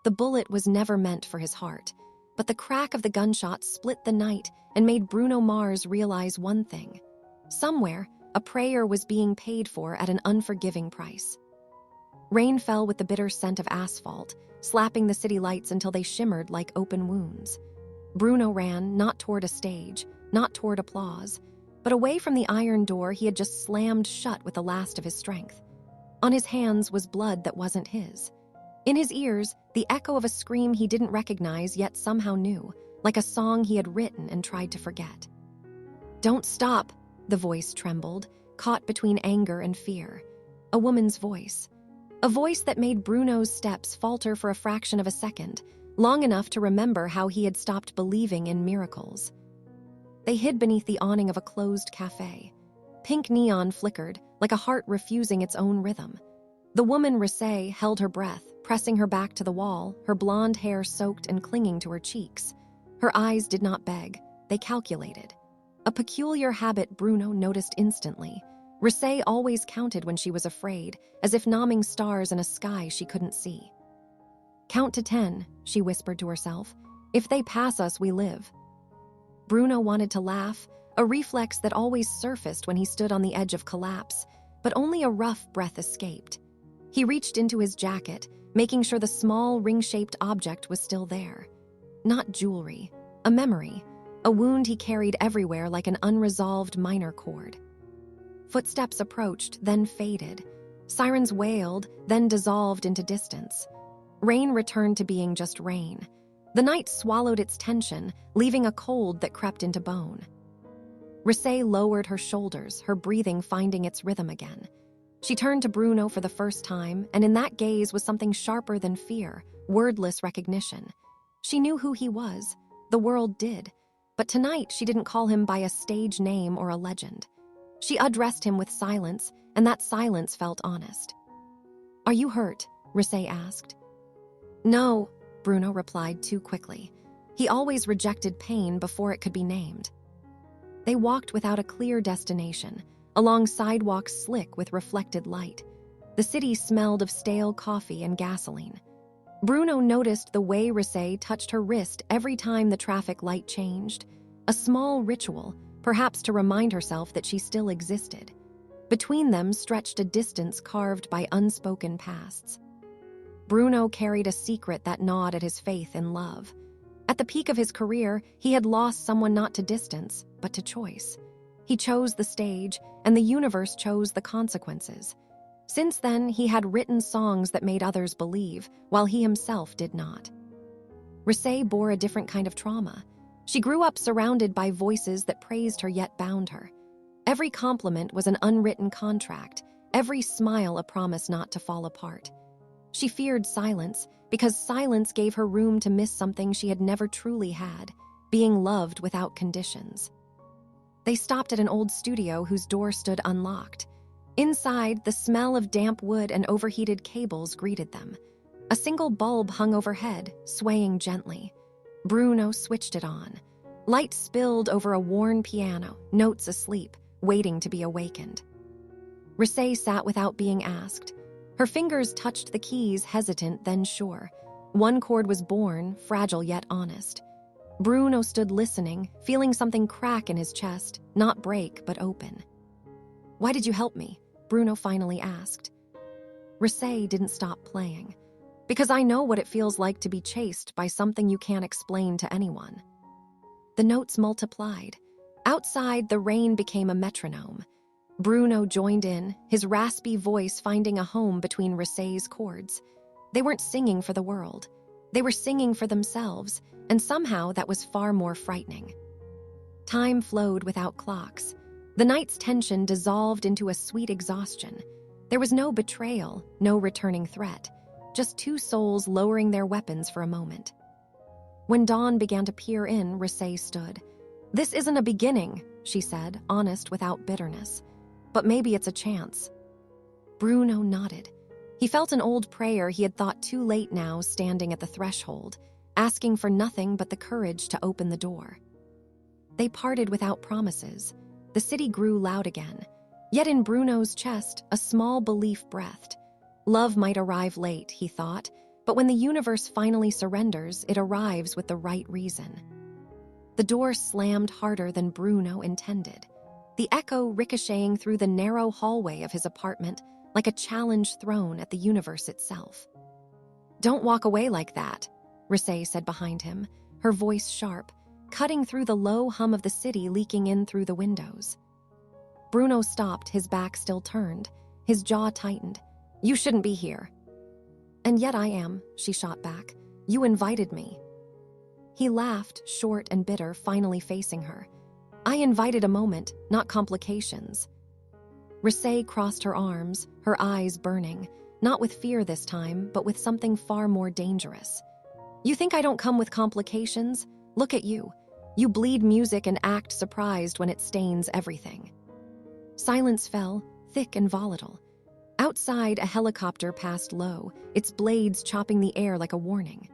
The bullet was never meant for his heart, but the crack of the gunshot split the night and made Bruno Mars realize one thing. Somewhere, a prayer was being paid for at an unforgiving price. Rain fell with the bitter scent of asphalt, slapping the city lights until they shimmered like open wounds. Bruno ran, not toward a stage, not toward applause, but away from the iron door he had just slammed shut with the last of his strength. On his hands was blood that wasn't his. In his ears, the echo of a scream he didn't recognize yet somehow knew, like a song he had written and tried to forget. "Don't stop," the voice trembled, caught between anger and fear. A woman's voice. A voice that made Bruno's steps falter for a fraction of a second, long enough to remember how he had stopped believing in miracles. They hid beneath the awning of a closed cafe. Pink neon flickered, like a heart refusing its own rhythm. The woman, Rosé, held her breath, pressing her back to the wall, her blonde hair soaked and clinging to her cheeks. Her eyes did not beg, they calculated. A peculiar habit Bruno noticed instantly. Rosé always counted when she was afraid, as if naming stars in a sky she couldn't see. "Count to 10, she whispered to herself. "If they pass us, we live." Bruno wanted to laugh, a reflex that always surfaced when he stood on the edge of collapse, but only a rough breath escaped. He reached into his jacket, making sure the small, ring-shaped object was still there. Not jewelry, a memory, a wound he carried everywhere like an unresolved minor chord. Footsteps approached, then faded. Sirens wailed, then dissolved into distance. Rain returned to being just rain. The night swallowed its tension, leaving a cold that crept into bone. Rosé lowered her shoulders, her breathing finding its rhythm again. She turned to Bruno for the first time, and in that gaze was something sharper than fear, wordless recognition. She knew who he was. The world did. But tonight she didn't call him by a stage name or a legend. She addressed him with silence, and that silence felt honest. "Are you hurt?" Rosé asked. "No," Bruno replied too quickly. He always rejected pain before it could be named. They walked without a clear destination, along sidewalks slick with reflected light. The city smelled of stale coffee and gasoline. Bruno noticed the way Rosé touched her wrist every time the traffic light changed. A small ritual, perhaps to remind herself that she still existed. Between them stretched a distance carved by unspoken pasts. Bruno carried a secret that gnawed at his faith in love. At the peak of his career, he had lost someone not to distance, but to choice. He chose the stage, and the universe chose the consequences. Since then, he had written songs that made others believe, while he himself did not. Rosé bore a different kind of trauma. She grew up surrounded by voices that praised her yet bound her. Every compliment was an unwritten contract, every smile a promise not to fall apart. She feared silence, because silence gave her room to miss something she had never truly had, being loved without conditions. They stopped at an old studio whose door stood unlocked. Inside, the smell of damp wood and overheated cables greeted them. A single bulb hung overhead, swaying gently. Bruno switched it on. Light spilled over a worn piano, notes asleep, waiting to be awakened. Rosé sat without being asked. Her fingers touched the keys, hesitant then sure. One chord was born, fragile yet honest. Bruno stood listening, feeling something crack in his chest, not break but open. "Why did you help me?" Bruno finally asked. Rosé didn't stop playing. "Because I know what it feels like to be chased by something you can't explain to anyone." The notes multiplied. Outside, the rain became a metronome. Bruno joined in, his raspy voice finding a home between Rosé's chords. They weren't singing for the world. They were singing for themselves, and somehow that was far more frightening. Time flowed without clocks. The night's tension dissolved into a sweet exhaustion. There was no betrayal, no returning threat, just two souls lowering their weapons for a moment. When dawn began to peer in, Rosé stood. "This isn't a beginning," she said, honest without bitterness. "But maybe it's a chance." Bruno nodded. He felt an old prayer he had thought too late now standing at the threshold, asking for nothing but the courage to open the door. They parted without promises. The city grew loud again. Yet in Bruno's chest, a small belief breathed. Love might arrive late, he thought, But when the universe finally surrenders, it arrives with the right reason. The door slammed harder than Bruno intended, the echo ricocheting through the narrow hallway of his apartment like a challenge thrown at the universe itself. "Don't walk away like that," Rosé said behind him, her voice sharp, cutting through the low hum of the city leaking in through the windows. Bruno stopped, his back still turned, his jaw tightened. "You shouldn't be here." "And yet I am," she shot back. "You invited me." He laughed, short and bitter, finally facing her. "I invited a moment, not complications." Rosé crossed her arms, her eyes burning, not with fear this time, but with something far more dangerous. "You think I don't come with complications? Look at you. You bleed music and act surprised when it stains everything." Silence fell, thick and volatile. Outside, a helicopter passed low, its blades chopping the air like a warning.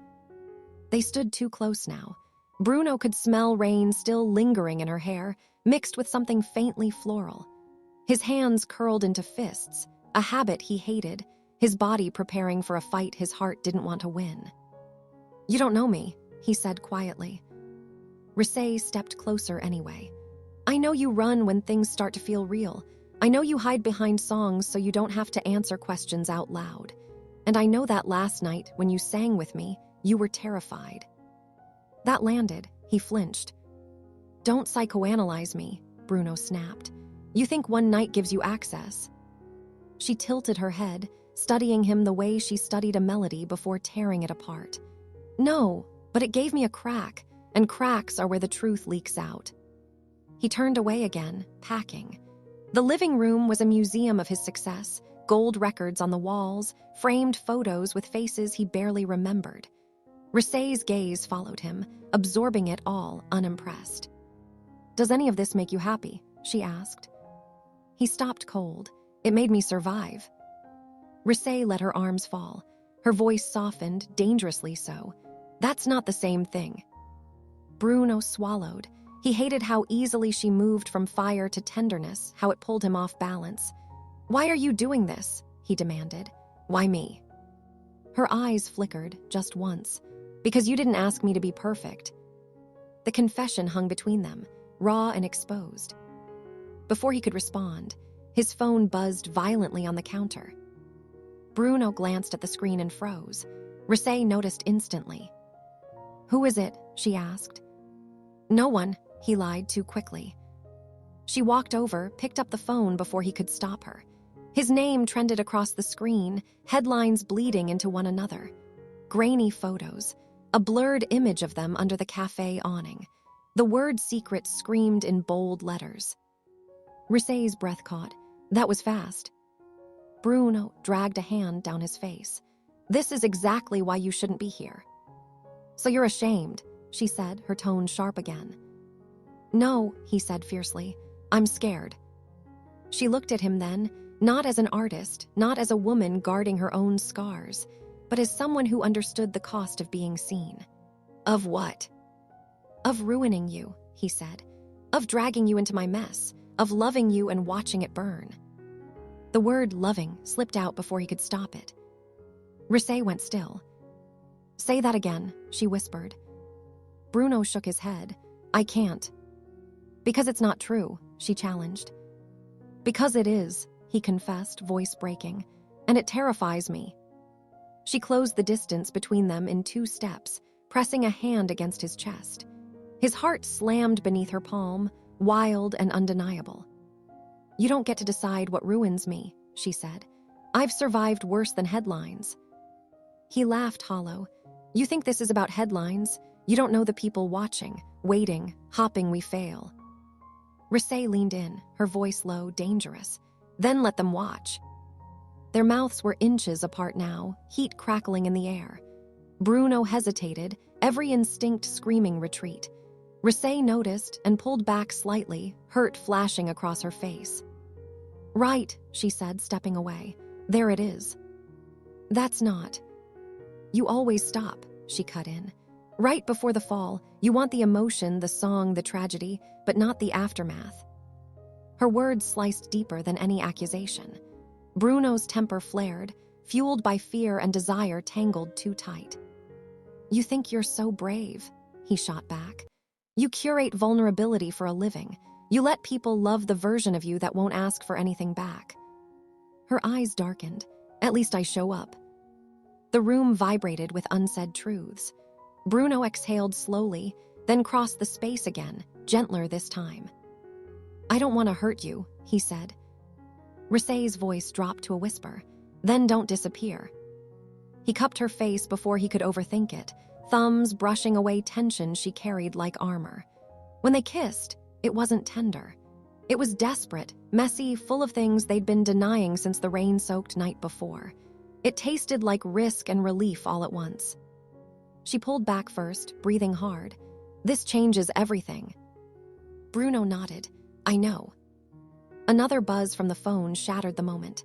They stood too close now. Bruno could smell rain still lingering in her hair, mixed with something faintly floral. His hands curled into fists, a habit he hated, his body preparing for a fight his heart didn't want to win. "You don't know me," he said quietly. Rosé stepped closer anyway. "I know you run when things start to feel real. I know you hide behind songs so you don't have to answer questions out loud. And I know that last night, when you sang with me, you were terrified." That landed. He flinched. "Don't psychoanalyze me," Bruno snapped. "You think one night gives you access." She tilted her head, studying him the way she studied a melody before tearing it apart. "No, but it gave me a crack, and cracks are where the truth leaks out." He turned away again, packing. The living room was a museum of his success, gold records on the walls, framed photos with faces he barely remembered. Rosé's gaze followed him, absorbing it all, unimpressed. "Does any of this make you happy?" she asked. He stopped cold. "It made me survive." Rosé let her arms fall. Her voice softened, dangerously so. "That's not the same thing." Bruno swallowed. He hated how easily she moved from fire to tenderness, how it pulled him off balance. "Why are you doing this?" he demanded. "Why me?" Her eyes flickered, just once. "Because you didn't ask me to be perfect." The confession hung between them, raw and exposed. Before he could respond, his phone buzzed violently on the counter. Bruno glanced at the screen and froze. Rosé noticed instantly. "Who is it?" she asked. "No one," he lied too quickly. She walked over, picked up the phone before he could stop her. His name trended across the screen, headlines bleeding into one another. Grainy photos, a blurred image of them under the cafe awning. The word secret screamed in bold letters. Rosé's breath caught. That was fast. Bruno dragged a hand down his face. "This is exactly why you shouldn't be here." "So you're ashamed," she said, her tone sharp again. "No," he said fiercely. "I'm scared." She looked at him then, not as an artist, not as a woman guarding her own scars, but as someone who understood the cost of being seen. "Of what?" "Of ruining you," he said. "Of dragging you into my mess. Of loving you and watching it burn." The word loving slipped out before he could stop it. Rosé went still. "Say that again," she whispered. Bruno shook his head. "I can't." "Because it's not true," she challenged. "Because it is," he confessed, voice breaking. "And it terrifies me." She closed the distance between them in 2 steps, pressing a hand against his chest. His heart slammed beneath her palm, wild and undeniable. "You don't get to decide what ruins me," she said. "I've survived worse than headlines." He laughed hollow. "You think this is about headlines? You don't know the people watching, waiting, hoping we fail." Rosé leaned in, her voice low, dangerous. "Then let them watch." Their mouths were inches apart now, heat crackling in the air. Bruno hesitated, every instinct screaming retreat. Rosé noticed and pulled back slightly, hurt flashing across her face. "Right," she said, stepping away. "There it is." "That's not." "You always stop," she cut in. "Right before the fall, you want the emotion, the song, the tragedy, but not the aftermath." Her words sliced deeper than any accusation. Bruno's temper flared. fueled by fear and desire tangled too tight. "You think you're so brave," he shot back. "You curate vulnerability for a living. You let people love the version of you that won't ask for anything back." Her eyes darkened. "At least I show up." The room vibrated with unsaid truths. Bruno exhaled slowly, then crossed the space again, gentler this time. "I don't want to hurt you," he said. Rosé's voice dropped to a whisper. "Then don't disappear." He cupped her face before he could overthink it, thumbs brushing away tension she carried like armor. When they kissed, it wasn't tender. It was desperate, messy, full of things they'd been denying since the rain-soaked night before. It tasted like risk and relief all at once. She pulled back first, breathing hard. "This changes everything." Bruno nodded. "I know." Another buzz from the phone shattered the moment.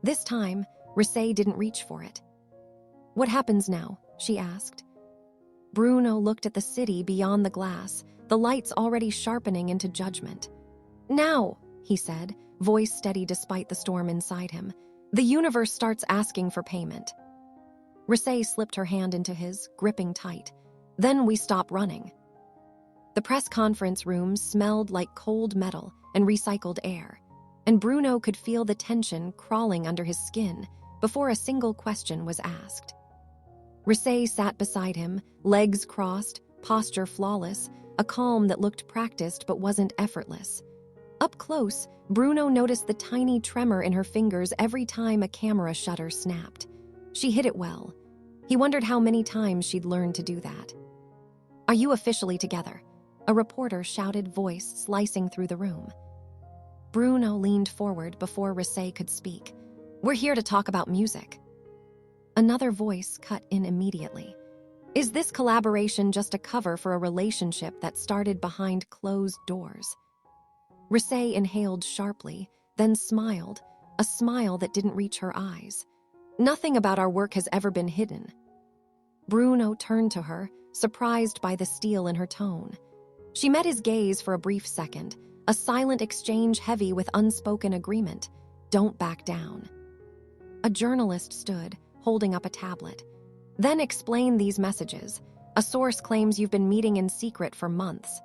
This time, Rosé didn't reach for it. "What happens now?" she asked. Bruno looked at the city beyond the glass, the lights already sharpening into judgment. "Now," he said, voice steady despite the storm inside him, "the universe starts asking for payment." Rosé slipped her hand into his, gripping tight. "Then we stop running." The press conference room smelled like cold metal and recycled air, and Bruno could feel the tension crawling under his skin before a single question was asked. Rosé sat beside him, legs crossed, posture flawless, a calm that looked practiced but wasn't effortless. Up close, Bruno noticed the tiny tremor in her fingers every time a camera shutter snapped. She hid it well. He wondered how many times she'd learned to do that. "Are you officially together?" A reporter shouted, voice slicing through the room. Bruno leaned forward before Rosé could speak. "We're here to talk about music." Another voice cut in immediately. "Is this collaboration just a cover for a relationship that started behind closed doors?" Rosé inhaled sharply, then smiled, a smile that didn't reach her eyes. "Nothing about our work has ever been hidden." Bruno turned to her, surprised by the steel in her tone. She met his gaze for a brief second, a silent exchange heavy with unspoken agreement. "Don't back down." A journalist stood, holding up a tablet. "Then explain these messages. A source claims you've been meeting in secret for months."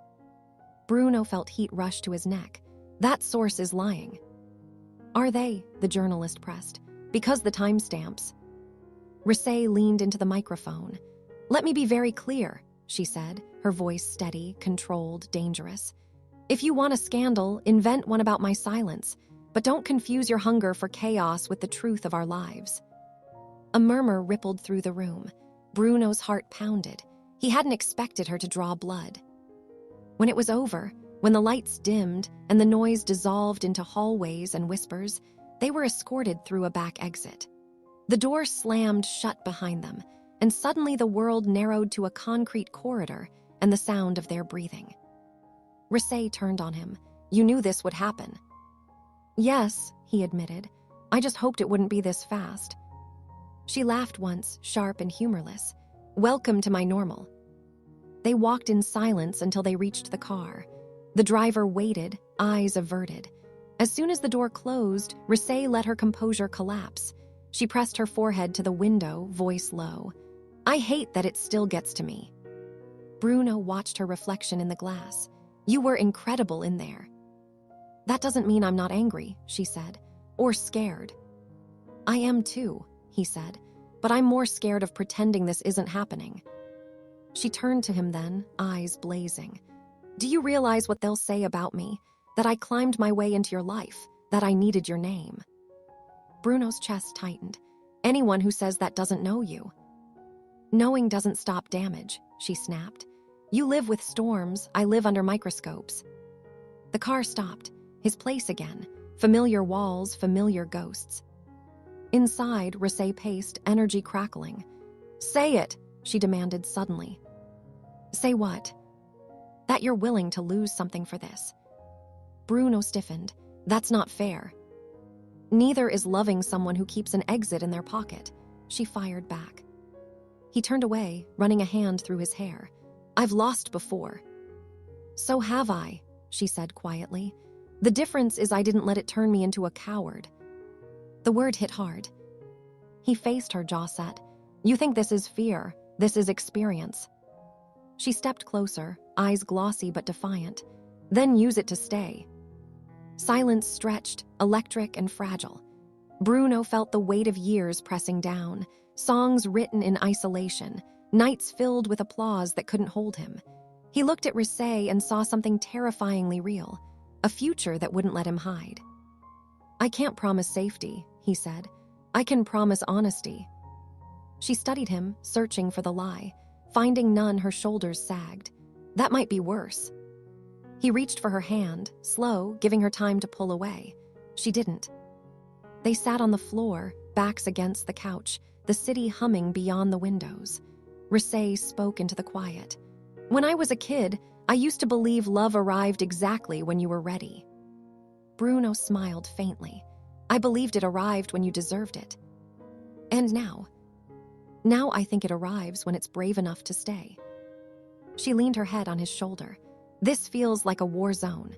Bruno felt heat rush to his neck. "That source is lying." "Are they?" the journalist pressed. "Because the timestamps." Rosé leaned into the microphone. "Let me be very clear," she said, her voice steady, controlled, dangerous. "If you want a scandal, invent one about my silence, but don't confuse your hunger for chaos with the truth of our lives." A murmur rippled through the room. Bruno's heart pounded. He hadn't expected her to draw blood. When it was over, when the lights dimmed and the noise dissolved into hallways and whispers, they were escorted through a back exit. The door slammed shut behind them, and suddenly the world narrowed to a concrete corridor and the sound of their breathing. Rosé turned on him. "You knew this would happen." "Yes," he admitted. "I just hoped it wouldn't be this fast." She laughed once, sharp and humorless. "Welcome to my normal." They walked in silence until they reached the car. The driver waited, eyes averted. As soon as the door closed, Rosé let her composure collapse. She pressed her forehead to the window, voice low. "I hate that it still gets to me." Bruno watched her reflection in the glass. "You were incredible in there." "That doesn't mean I'm not angry," she said, "or scared." "I am too," he said, "but I'm more scared of pretending this isn't happening." She turned to him then, eyes blazing. "Do you realize what they'll say about me? That I climbed my way into your life, that I needed your name?" Bruno's chest tightened. "Anyone who says that doesn't know you." "Knowing doesn't stop damage," she snapped. "You live with storms, I live under microscopes." The car stopped, his place again, familiar walls, familiar ghosts. Inside, Rosé paced, energy crackling. "Say it," she demanded suddenly. "Say what?" "That you're willing to lose something for this." Bruno stiffened. "That's not fair." "Neither is loving someone who keeps an exit in their pocket," she fired back. He turned away, running a hand through his hair. "I've lost before." "So have I," she said quietly. "The difference is I didn't let it turn me into a coward." The word hit hard. He faced her, jaw set. You think this is fear. This is experience. She stepped closer, eyes glossy but defiant. Then use it to stay. Silence stretched, electric and fragile. Bruno felt the weight of years pressing down, songs written in isolation, nights filled with applause that couldn't hold him. He looked at Rosé and saw something terrifyingly real, a future that wouldn't let him hide. I can't promise safety, he said. I can promise honesty. She studied him, searching for the lie. Finding none, her shoulders sagged. That might be worse. He reached for her hand, slow, giving her time to pull away. She didn't. They sat on the floor, backs against the couch, the city humming beyond the windows. Rosé spoke into the quiet. When I was a kid, I used to believe love arrived exactly when you were ready. Bruno smiled faintly. I believed it arrived when you deserved it. And now? Now I think it arrives when it's brave enough to stay. She leaned her head on his shoulder. This feels like a war zone.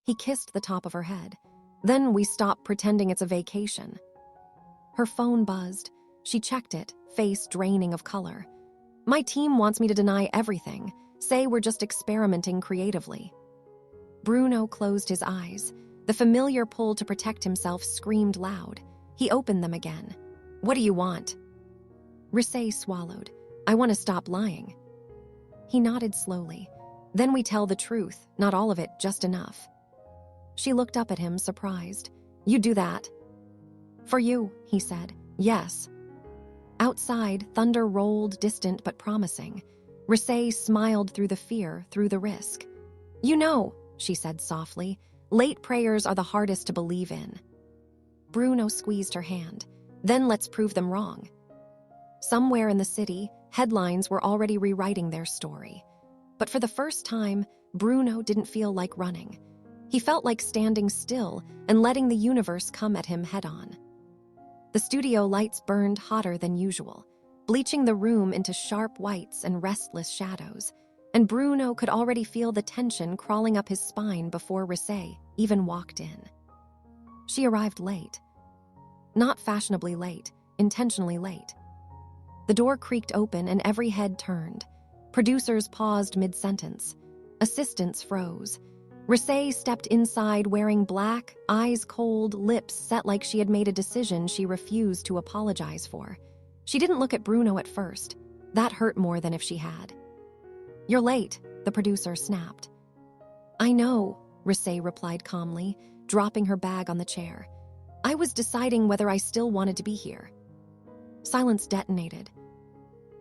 He kissed the top of her head. Then we stop pretending it's a vacation. Her phone buzzed. She checked it, face draining of color. My team wants me to deny everything, say we're just experimenting creatively. Bruno closed his eyes. The familiar pull to protect himself screamed loud. He opened them again. What do you want? Rosé swallowed. I want to stop lying. He nodded slowly. Then we tell the truth, not all of it, just enough. She looked up at him, surprised. You do that? For you, he said. Yes. Outside, thunder rolled, distant but promising. Rosé smiled through the fear, through the risk. You know, she said softly, late prayers are the hardest to believe in. Bruno squeezed her hand. Then let's prove them wrong. Somewhere in the city, headlines were already rewriting their story. But for the first time, Bruno didn't feel like running. He felt like standing still and letting the universe come at him head-on. The studio lights burned hotter than usual, bleaching the room into sharp whites and restless shadows, and Bruno could already feel the tension crawling up his spine before Rosé even walked in. She arrived late. Not fashionably late, intentionally late. The door creaked open and every head turned. Producers paused mid-sentence. Assistants froze. Rosé stepped inside wearing black, eyes cold, lips set like she had made a decision she refused to apologize for. She didn't look at Bruno at first. That hurt more than if she had. You're late, the producer snapped. I know, Rosé replied calmly, dropping her bag on the chair. I was deciding whether I still wanted to be here. Silence detonated.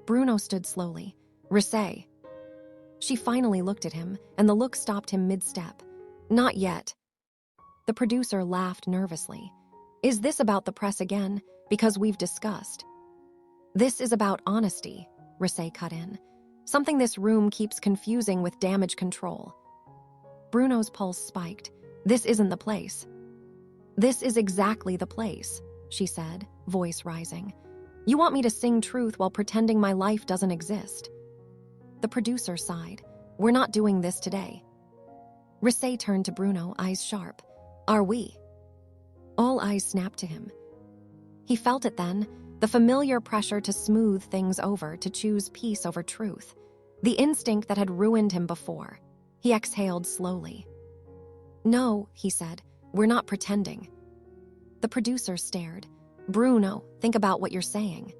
Bruno stood slowly. Rosé. She finally looked at him, and the look stopped him mid-step. Not yet. The producer laughed nervously. Is this about the press again? Because we've discussed. This is about honesty, Rosé cut in. Something this room keeps confusing with damage control. Bruno's pulse spiked. This isn't the place. This is exactly the place, she said, voice rising. You want me to sing truth while pretending my life doesn't exist. The producer sighed. We're not doing this today. Rosé turned to Bruno, eyes sharp. Are we? All eyes snapped to him. He felt it then, the familiar pressure to smooth things over, to choose peace over truth. The instinct that had ruined him before. He exhaled slowly. No, he said, we're not pretending. The producer stared. Bruno, think about what you're saying.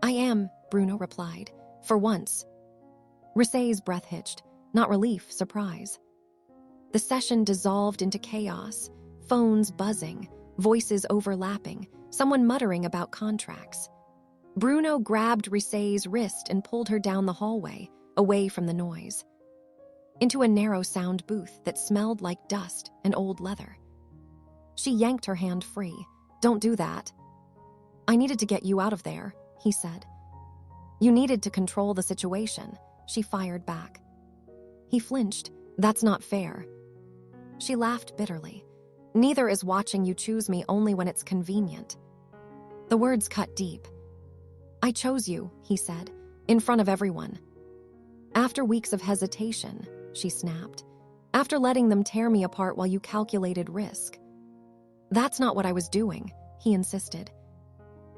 I am, Bruno replied. For once. Rosé's breath hitched, not relief, surprise. The session dissolved into chaos, phones buzzing, voices overlapping, someone muttering about contracts. Bruno grabbed Rosé's wrist and pulled her down the hallway, away from the noise, into a narrow sound booth that smelled like dust and old leather. She yanked her hand free. Don't do that. I needed to get you out of there, he said. You needed to control the situation, she fired back. He flinched. That's not fair. She laughed bitterly. Neither is watching you choose me only when it's convenient. The words cut deep. I chose you, he said, in front of everyone. After weeks of hesitation, she snapped. After letting them tear me apart while you calculated risk. That's not what I was doing, he insisted.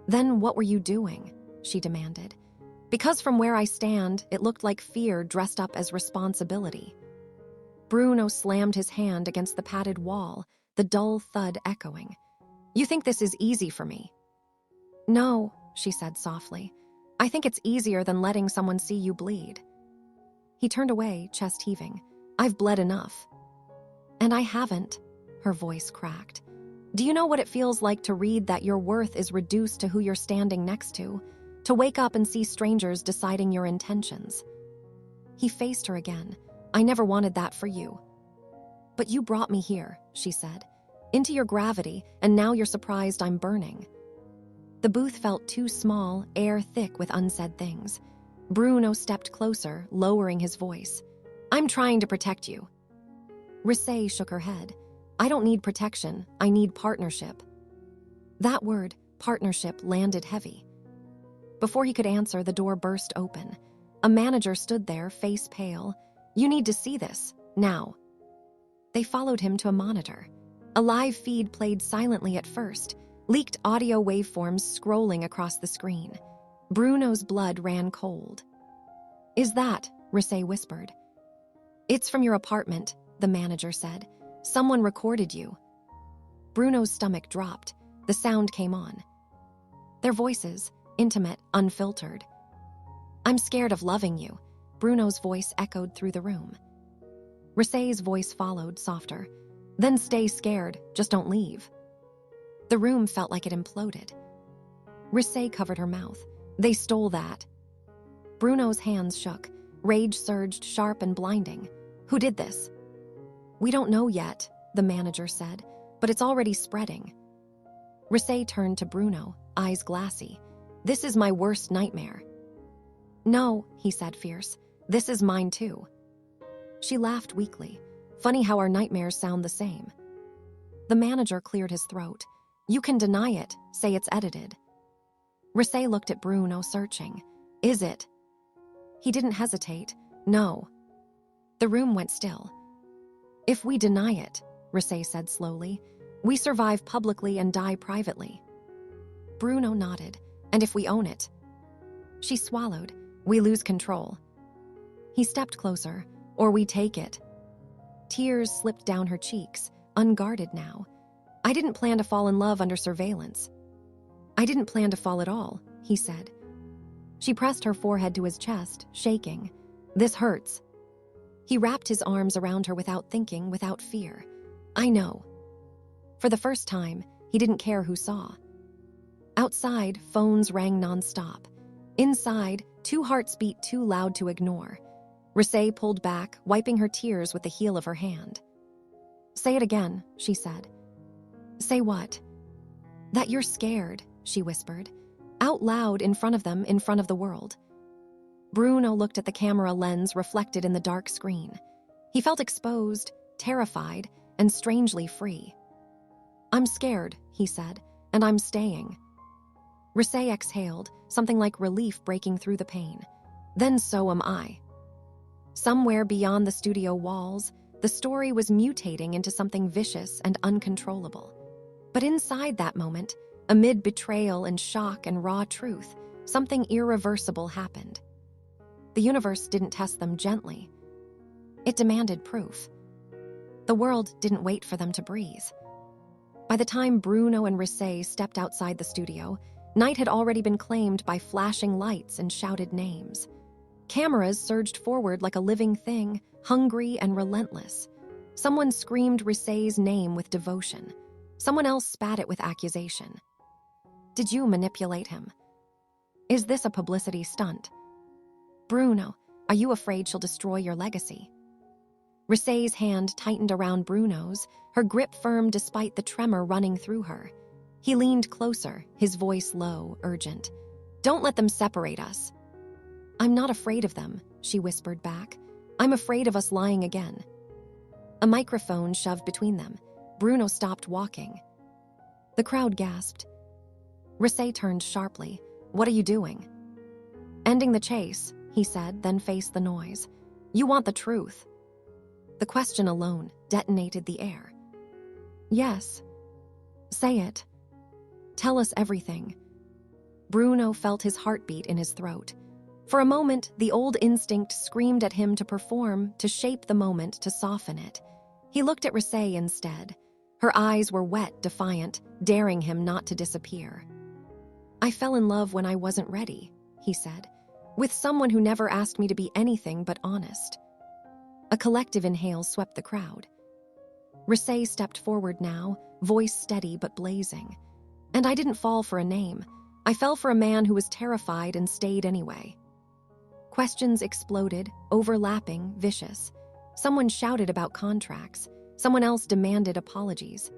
Then what were you doing? She demanded. Because from where I stand, it looked like fear dressed up as responsibility. Bruno slammed his hand against the padded wall, the dull thud echoing. You think this is easy for me? No, she said softly. I think it's easier than letting someone see you bleed. He turned away, chest heaving. I've bled enough. And I haven't, her voice cracked. Do you know what it feels like to read that your worth is reduced to who you're standing next to wake up and see strangers deciding your intentions? He faced her again. I never wanted that for you. But you brought me here, she said, into your gravity, and now you're surprised I'm burning. The booth felt too small, air thick with unsaid things. Bruno stepped closer, lowering his voice. I'm trying to protect you. Rosé shook her head. I don't need protection, I need partnership. That word, partnership, landed heavy. Before he could answer, the door burst open. A manager stood there, face pale. You need to see this, now. They followed him to a monitor. A live feed played silently at first, leaked audio waveforms scrolling across the screen. Bruno's blood ran cold. Is that? Rosé whispered. It's from your apartment, the manager said. Someone recorded you. Bruno's stomach dropped. The sound came on. Their voices, intimate, unfiltered. I'm scared of loving you, Bruno's voice echoed through the room. Rosé's voice followed, softer. Then stay scared, just don't leave. The room felt like it imploded. Rosé covered her mouth. They stole that. Bruno's hands shook. Rage surged, sharp and blinding. Who did this? We don't know yet, the manager said, but it's already spreading. Rosé turned to Bruno, eyes glassy. This is my worst nightmare. No, he said fierce. This is mine too. She laughed weakly. Funny how our nightmares sound the same. The manager cleared his throat. You can deny it, say it's edited. Rosé looked at Bruno, searching. Is it? He didn't hesitate. No. The room went still. If we deny it, Rosé said slowly, we survive publicly and die privately. Bruno nodded. And if we own it? She swallowed. We lose control. He stepped closer. Or we take it. Tears slipped down her cheeks, unguarded now. I didn't plan to fall in love under surveillance. I didn't plan to fall at all, he said. She pressed her forehead to his chest, shaking. This hurts. He wrapped his arms around her without thinking, without fear. I know. For the first time, he didn't care who saw. Outside, phones rang nonstop. Inside, two hearts beat too loud to ignore. Rosé pulled back, wiping her tears with the heel of her hand. Say it again, she said. Say what? That you're scared, she whispered. Out loud in front of them, in front of the world. Bruno looked at the camera lens reflected in the dark screen. He felt exposed, terrified, and strangely free. I'm scared, he said, and I'm staying. Rosé exhaled, something like relief breaking through the pain. Then so am I. Somewhere beyond the studio walls, the story was mutating into something vicious and uncontrollable. But inside that moment, amid betrayal and shock and raw truth, something irreversible happened. The universe didn't test them gently. It demanded proof. The world didn't wait for them to breathe. By the time Bruno and Rosé stepped outside the studio, night had already been claimed by flashing lights and shouted names. Cameras surged forward like a living thing, hungry and relentless. Someone screamed Rosé's name with devotion. Someone else spat it with accusation. Did you manipulate him? Is this a publicity stunt? Bruno, are you afraid she'll destroy your legacy? Rosé's hand tightened around Bruno's, her grip firm despite the tremor running through her. He leaned closer, his voice low, urgent. Don't let them separate us. I'm not afraid of them, she whispered back. I'm afraid of us lying again. A microphone shoved between them. Bruno stopped walking. The crowd gasped. Rosé turned sharply. What are you doing? Ending the chase, he said, then faced the noise. You want the truth. The question alone detonated the air. Yes. Say it. Tell us everything. Bruno felt his heartbeat in his throat. For a moment, the old instinct screamed at him to perform, to shape the moment, to soften it. He looked at Rosé instead. Her eyes were wet, defiant, daring him not to disappear. "I fell in love when I wasn't ready," he said, "with someone who never asked me to be anything but honest." A collective inhale swept the crowd. Rosé stepped forward now, voice steady but blazing. "And I didn't fall for a name. I fell for a man who was terrified and stayed anyway." Questions exploded, overlapping, vicious. Someone shouted about contracts. Someone else demanded apologies.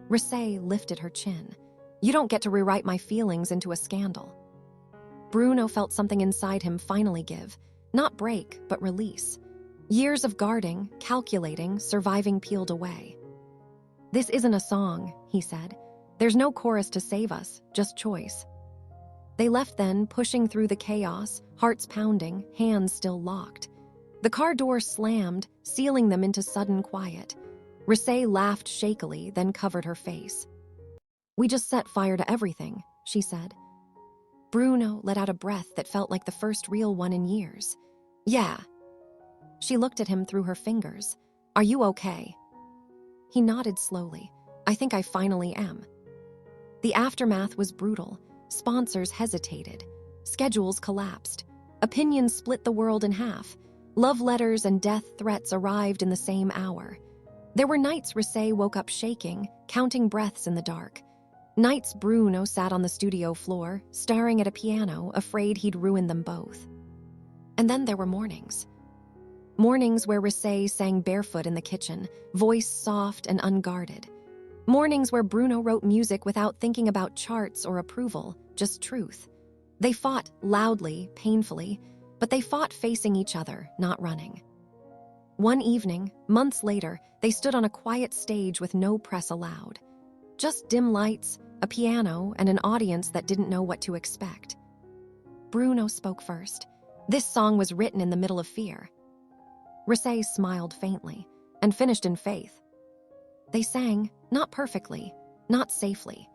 Rosé lifted her chin. "You don't get to rewrite my feelings into a scandal." Bruno felt something inside him finally give. Not break, but release. Years of guarding, calculating, surviving peeled away. "This isn't a song," he said. "There's no chorus to save us, just choice." They left then, pushing through the chaos, hearts pounding, hands still locked. The car door slammed, sealing them into sudden quiet. Rosé laughed shakily, then covered her face. "We just set fire to everything," she said. Bruno let out a breath that felt like the first real one in years. "Yeah." She looked at him through her fingers. "Are you okay?" He nodded slowly. "I think I finally am." The aftermath was brutal. Sponsors hesitated. Schedules collapsed. Opinions split the world in half. Love letters and death threats arrived in the same hour. There were nights Rosé woke up shaking, counting breaths in the dark. Nights Bruno sat on the studio floor, staring at a piano, afraid he'd ruin them both. And then there were mornings. Mornings where Rosé sang barefoot in the kitchen, voice soft and unguarded. Mornings where Bruno wrote music without thinking about charts or approval, just truth. They fought loudly, painfully, but they fought facing each other, not running. One evening, months later, they stood on a quiet stage with no press allowed. Just dim lights, a piano, and an audience that didn't know what to expect. Bruno spoke first. "This song was written in the middle of fear." Rosé smiled faintly, and finished in faith. They sang, not perfectly, not safely.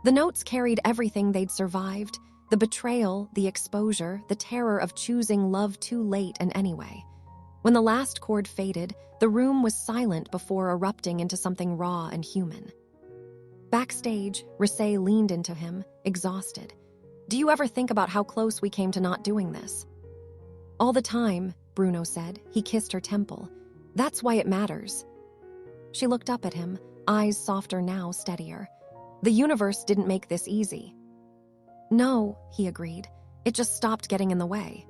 The notes carried everything they'd survived, the betrayal, the exposure, the terror of choosing love too late and anyway. When the last chord faded, the room was silent before erupting into something raw and human. Backstage, Rosé leaned into him, exhausted. "Do you ever think about how close we came to not doing this?" "All the time," Bruno said. He kissed her temple. "That's why it matters." She looked up at him, eyes softer now, steadier. "The universe didn't make this easy." "No," he agreed. "It just stopped getting in the way."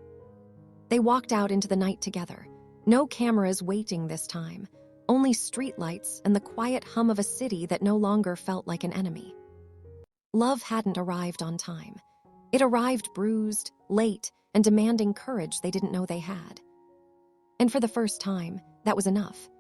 They walked out into the night together. No cameras waiting this time. Only streetlights and the quiet hum of a city that no longer felt like an enemy. Love hadn't arrived on time. It arrived bruised, late, and demanding courage they didn't know they had. And for the first time, that was enough.